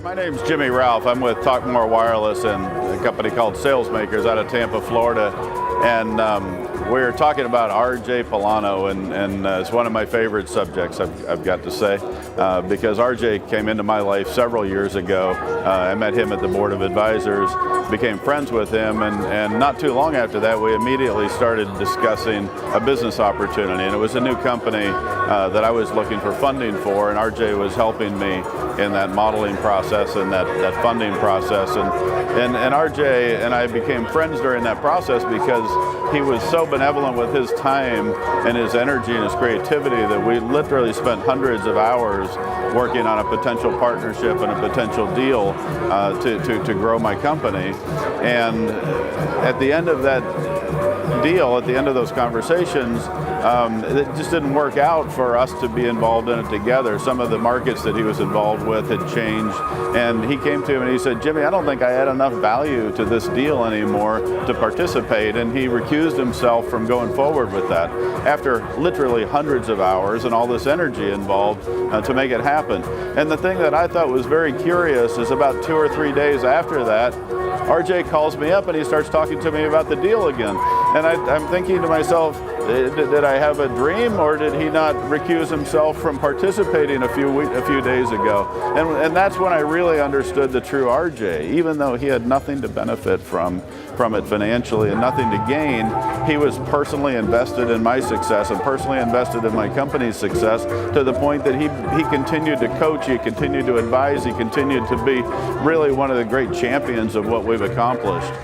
My name's Jimmy Ralph. I'm with Talk More Wireless and a company called Salesmakers out of Tampa, Florida. And we're talking about RJ Palano, and it's one of my favorite subjects, I've got to say, because RJ came into my life several years ago. I met him at the Board of Advisors, became friends with him, and not too long after that, we immediately started discussing a business opportunity. And it was a new company that I was looking for funding for, and RJ was helping me in that modeling process and that funding process. And RJ and I became friends during that process because he was so benevolent with his time and his energy and his creativity that we literally spent hundreds of hours working on a potential partnership and a potential deal to grow my company. And at the end of that deal, at the end of those conversations, it just didn't work out for us to be involved in it together. Some of the markets that he was involved with had changed, and he came to him and he said, "Jimmy, I don't think I add enough value to this deal anymore to participate," and he recused himself from going forward with that after literally hundreds of hours and all this energy involved to make it happen. And the thing that I thought was very curious is about 2 or 3 days after that, RJ calls me up and he starts talking to me about the deal again. And I'm thinking to myself, did I have a dream, or did he not recuse himself from participating a few days ago? And that's when I really understood the true RJ. Even though he had nothing to benefit from it financially and nothing to gain, he was personally invested in my success and personally invested in my company's success, to the point that he continued to coach, he continued to advise, he continued to be really one of the great champions of what we've accomplished.